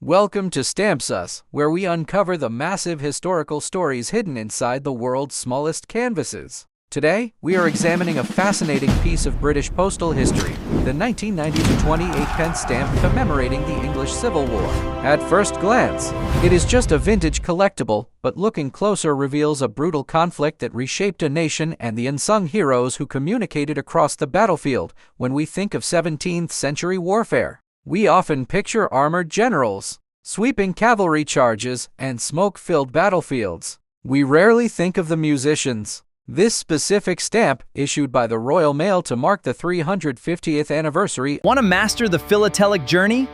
Welcome to Stamps Us, where we uncover the massive historical stories hidden inside the world's smallest canvases. Today, we are examining a fascinating piece of British postal history, the 1990 28-pence stamp commemorating the English Civil War. At first glance, it is just a vintage collectible, but looking closer reveals a brutal conflict that reshaped a nation and the unsung heroes who communicated across the battlefield. When we think of 17th century warfare, we often picture armored generals, sweeping cavalry charges, and smoke-filled battlefields. We rarely think of the musicians. This specific stamp, issued by the Royal Mail to mark the 350th anniversary. Want to master the philatelic journey?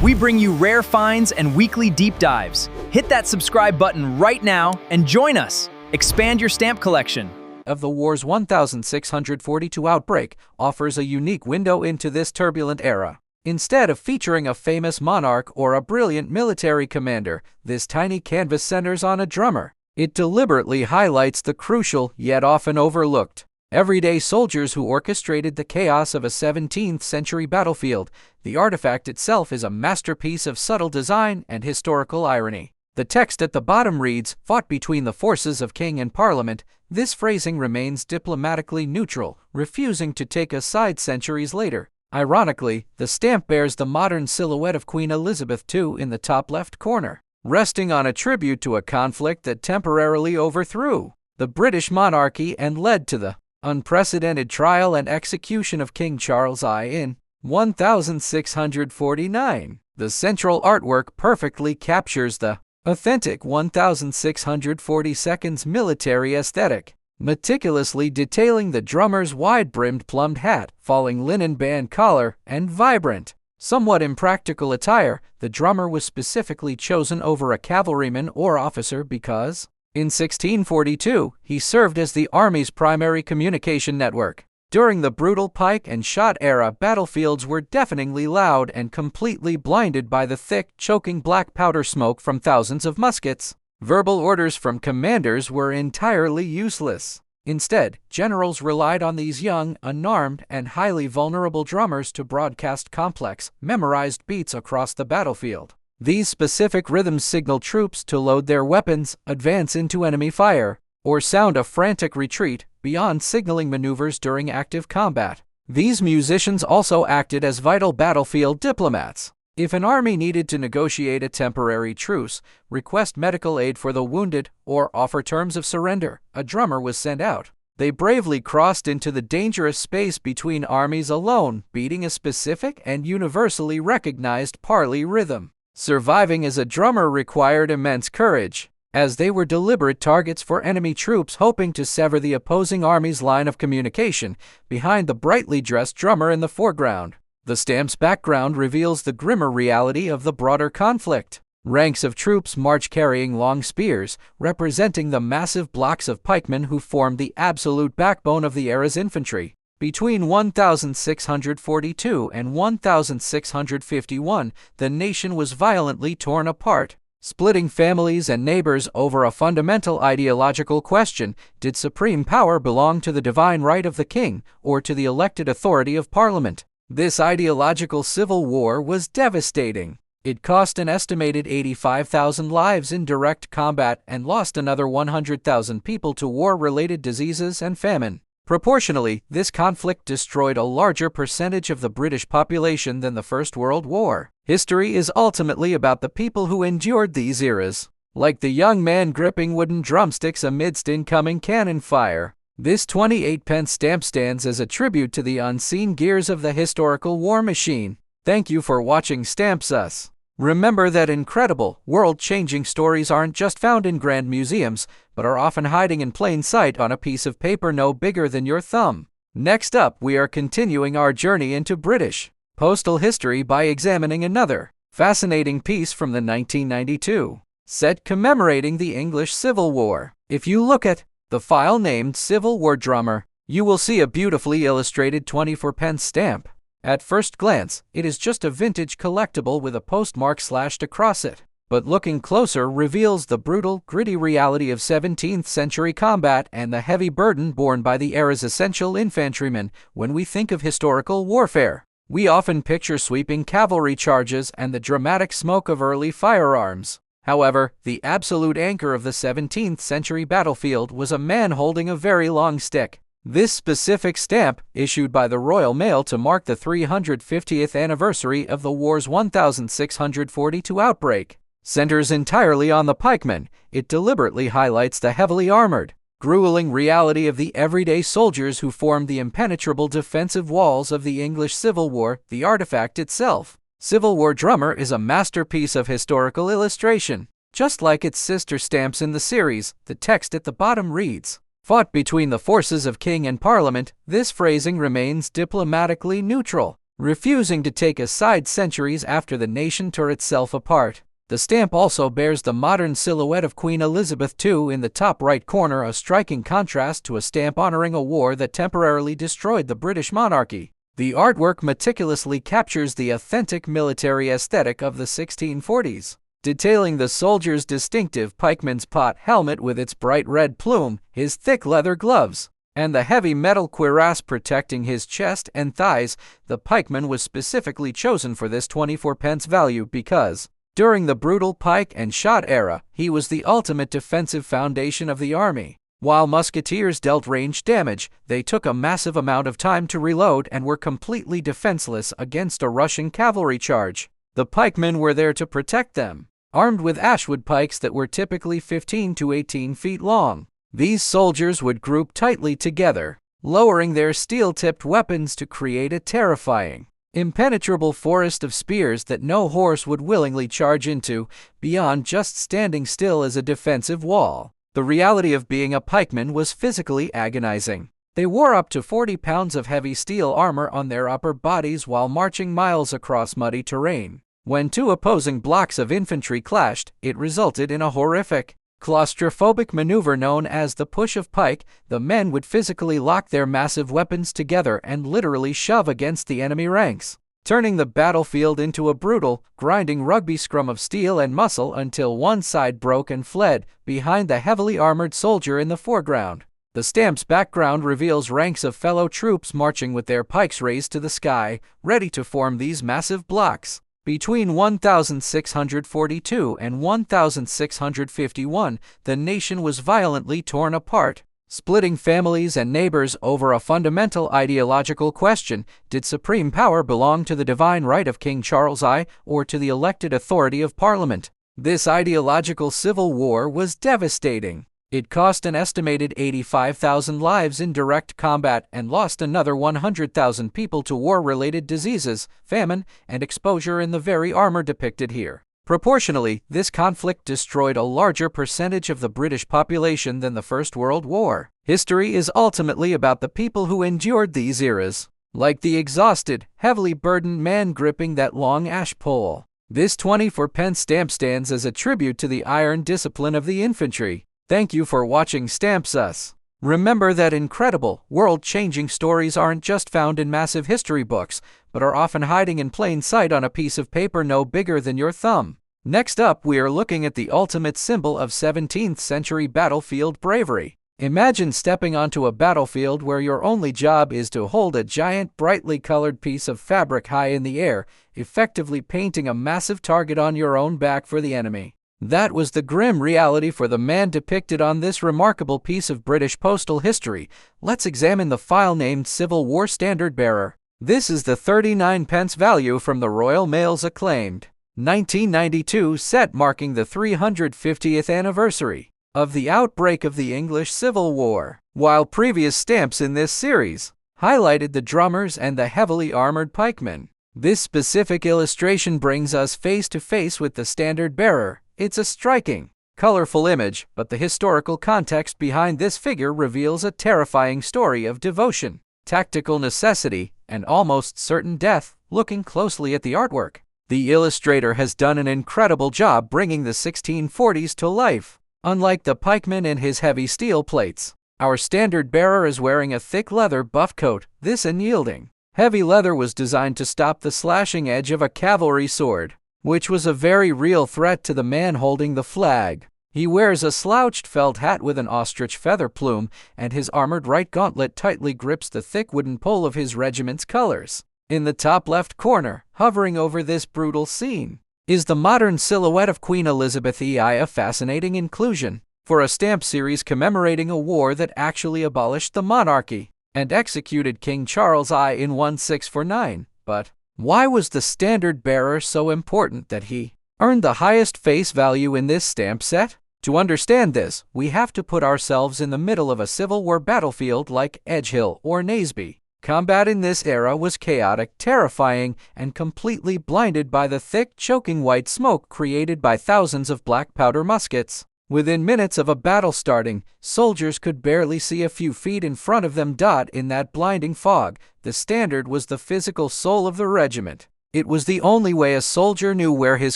We bring you rare finds and weekly deep dives. Hit that subscribe button right now and join us. Expand your stamp collection. Of the war's 1642 outbreak offers a unique window into this turbulent era. Instead of featuring a famous monarch or a brilliant military commander, this tiny canvas centers on a drummer. It deliberately highlights the crucial, yet often overlooked, everyday soldiers who orchestrated the chaos of a 17th century battlefield. The artifact itself is a masterpiece of subtle design and historical irony. The text at the bottom reads, "Fought between the forces of king and parliament." This phrasing remains diplomatically neutral, refusing to take a side centuries later. Ironically, the stamp bears the modern silhouette of Queen Elizabeth II in the top left corner, resting on a tribute to a conflict that temporarily overthrew the British monarchy and led to the unprecedented trial and execution of King Charles I in 1649. The central artwork perfectly captures the authentic 1642's military aesthetic, meticulously detailing the drummer's wide-brimmed plumed hat, falling linen band collar, and vibrant, somewhat impractical attire. The drummer was specifically chosen over a cavalryman or officer because, in 1642, he served as the Army's primary communication network. During the brutal pike and shot era, battlefields were deafeningly loud and completely blinded by the thick, choking black powder smoke from thousands of muskets. Verbal orders from commanders were entirely useless. Instead, generals relied on these young, unarmed, and highly vulnerable drummers to broadcast complex, memorized beats across the battlefield. These specific rhythms signal troops to load their weapons, advance into enemy fire, or sound a frantic retreat, beyond signaling maneuvers during active combat. These musicians also acted as vital battlefield diplomats. If an army needed to negotiate a temporary truce, request medical aid for the wounded, or offer terms of surrender, a drummer was sent out. They bravely crossed into the dangerous space between armies alone, beating a specific and universally recognized parley rhythm. Surviving as a drummer required immense courage, as they were deliberate targets for enemy troops hoping to sever the opposing army's line of communication. Behind the brightly dressed drummer in the foreground, the stamp's background reveals the grimmer reality of the broader conflict. Ranks of troops march carrying long spears, representing the massive blocks of pikemen who formed the absolute backbone of the era's infantry. Between 1642 and 1651, the nation was violently torn apart, splitting families and neighbors over a fundamental ideological question: did supreme power belong to the divine right of the king, or to the elected authority of parliament? This ideological civil war was devastating. It cost an estimated 85,000 lives in direct combat and lost another 100,000 people to war-related diseases and famine. Proportionally, this conflict destroyed a larger percentage of the British population than the First World War. History is ultimately about the people who endured these eras, like the young man gripping wooden drumsticks amidst incoming cannon fire. This 28-pence stamp stands as a tribute to the unseen gears of the historical war machine. Thank you for watching Stamps Us. Remember that incredible, world-changing stories aren't just found in grand museums, but are often hiding in plain sight on a piece of paper no bigger than your thumb. Next up, we are continuing our journey into British postal history by examining another fascinating piece from the 1992 set commemorating the English Civil War. If you look at the file named Civil War Drummer, you will see a beautifully illustrated 24-pence stamp. At first glance, it is just a vintage collectible with a postmark slashed across it. But looking closer reveals the brutal, gritty reality of 17th century combat and the heavy burden borne by the era's essential infantrymen. When we think of historical warfare, We often picture sweeping cavalry charges and the dramatic smoke of early firearms. However, the absolute anchor of the 17th century battlefield was a man holding a very long stick. This specific stamp, issued by the Royal Mail to mark the 350th anniversary of the war's 1642 outbreak, centers entirely on the pikeman. It deliberately highlights the heavily armored, grueling reality of the everyday soldiers who formed the impenetrable defensive walls of the English Civil War. The artifact itself, Civil War Drummer, is a masterpiece of historical illustration. Just like its sister stamps in the series, the text at the bottom reads, "Fought between the forces of king and parliament." This phrasing remains diplomatically neutral, refusing to take a side centuries after the nation tore itself apart. The stamp also bears the modern silhouette of Queen Elizabeth II in the top right corner, a striking contrast to a stamp honoring a war that temporarily destroyed the British monarchy. The artwork meticulously captures the authentic military aesthetic of the 1640s, detailing the soldier's distinctive pikeman's pot helmet with its bright red plume, his thick leather gloves, and the heavy metal cuirass protecting his chest and thighs. The pikeman was specifically chosen for this 24p value because, during the brutal pike and shot era, he was the ultimate defensive foundation of the army. While musketeers dealt range damage, they took a massive amount of time to reload and were completely defenseless against a rushing cavalry charge. The pikemen were there to protect them, armed with ashwood pikes that were typically 15 to 18 feet long. These soldiers would group tightly together, lowering their steel-tipped weapons to create a terrifying, impenetrable forest of spears that no horse would willingly charge into, beyond just standing still as a defensive wall. The reality of being a pikeman was physically agonizing. They wore up to 40 pounds of heavy steel armor on their upper bodies while marching miles across muddy terrain. When two opposing blocks of infantry clashed, it resulted in a horrific, claustrophobic maneuver known as the push of pike. The men would physically lock their massive weapons together and literally shove against the enemy ranks, turning the battlefield into a brutal, grinding rugby scrum of steel and muscle until one side broke and fled, behind the heavily armored soldier in the foreground. The stamp's background reveals ranks of fellow troops marching with their pikes raised to the sky, ready to form these massive blocks. Between 1642 and 1651, the nation was violently torn apart, splitting families and neighbors over a fundamental ideological question: did supreme power belong to the divine right of King Charles I or to the elected authority of Parliament? This ideological civil war was devastating. It cost an estimated 85,000 lives in direct combat and lost another 100,000 people to war-related diseases, famine, and exposure in the very armor depicted here. Proportionally, this conflict destroyed a larger percentage of the British population than the First World War. History is ultimately about the people who endured these eras, like the exhausted, heavily burdened man gripping that long ash pole. This 24p stamp stands as a tribute to the iron discipline of the infantry. Thank you for watching Stamps Us. Remember that incredible, world-changing stories aren't just found in massive history books, but are often hiding in plain sight on a piece of paper no bigger than your thumb. Next up, we are looking at the ultimate symbol of 17th century battlefield bravery. Imagine stepping onto a battlefield where your only job is to hold a giant, brightly colored piece of fabric high in the air, effectively painting a massive target on your own back for the enemy. That was the grim reality for the man depicted on this remarkable piece of British postal history. Let's examine the file named Civil War Standard Bearer. This is the 39p value from the Royal Mail's acclaimed 1992 set marking the 350th anniversary of the outbreak of the English Civil War. While previous stamps in this series highlighted the drummers and the heavily armored pikemen, this specific illustration brings us face to face with the standard bearer. It's a striking, colorful image, but the historical context behind this figure reveals a terrifying story of devotion, tactical necessity, and almost certain death. Looking closely at the artwork, the illustrator has done an incredible job bringing the 1640s to life. Unlike the pikeman in his heavy steel plates, our standard bearer is wearing a thick leather buff coat. This unyielding, heavy leather was designed to stop the slashing edge of a cavalry sword, which was a very real threat to the man holding the flag. He wears a slouched felt hat with an ostrich feather plume, and his armored right gauntlet tightly grips the thick wooden pole of his regiment's colors. In the top left corner, hovering over this brutal scene, is the modern silhouette of Queen Elizabeth II, a fascinating inclusion for a stamp series commemorating a war that actually abolished the monarchy and executed King Charles I in 1649. But why was the standard bearer so important that he earned the highest face value in this stamp set? To understand this, we have to put ourselves in the middle of a Civil War battlefield like Edgehill or Naseby. Combat in this era was chaotic, terrifying, and completely blinded by the thick, choking white smoke created by thousands of black powder muskets. Within minutes of a battle starting, soldiers could barely see a few feet in front of them. In that blinding fog, the standard was the physical soul of the regiment. It was the only way a soldier knew where his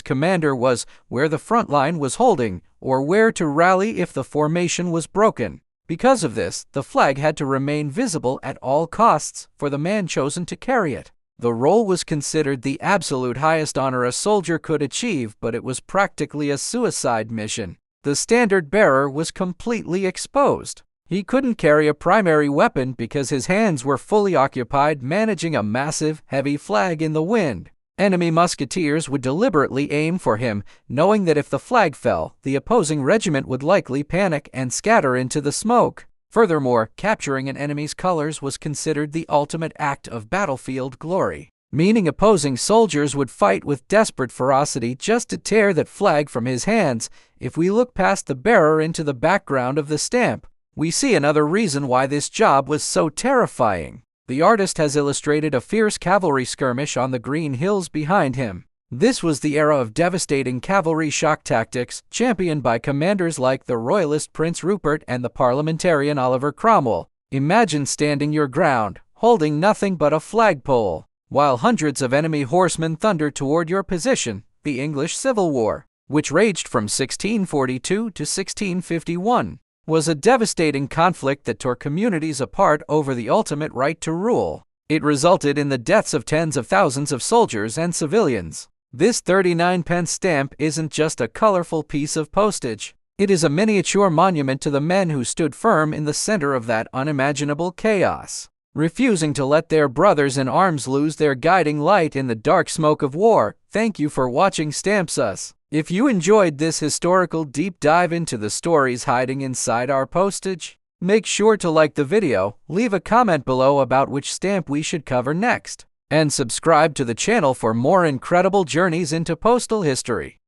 commander was, where the front line was holding, or where to rally if the formation was broken. Because of this, the flag had to remain visible at all costs for the man chosen to carry it. The role was considered the absolute highest honor a soldier could achieve, but it was practically a suicide mission. The standard bearer was completely exposed. He couldn't carry a primary weapon because his hands were fully occupied managing a massive, heavy flag in the wind. Enemy musketeers would deliberately aim for him, knowing that if the flag fell, the opposing regiment would likely panic and scatter into the smoke. Furthermore, capturing an enemy's colors was considered the ultimate act of battlefield glory, meaning opposing soldiers would fight with desperate ferocity just to tear that flag from his hands. If we look past the bearer into the background of the stamp, we see another reason why this job was so terrifying. The artist has illustrated a fierce cavalry skirmish on the green hills behind him. This was the era of devastating cavalry shock tactics, championed by commanders like the royalist Prince Rupert and the parliamentarian Oliver Cromwell. Imagine standing your ground, holding nothing but a flagpole, while hundreds of enemy horsemen thunder toward your position. The English Civil War, which raged from 1642 to 1651, was a devastating conflict that tore communities apart over the ultimate right to rule. It resulted in the deaths of tens of thousands of soldiers and civilians. This 39-pence stamp isn't just a colorful piece of postage. It is a miniature monument to the men who stood firm in the center of that unimaginable chaos, refusing to let their brothers in arms lose their guiding light in the dark smoke of war. Thank you for watching Stamps Us. If you enjoyed this historical deep dive into the stories hiding inside our postage, make sure to like the video, leave a comment below about which stamp we should cover next, and subscribe to the channel for more incredible journeys into postal history.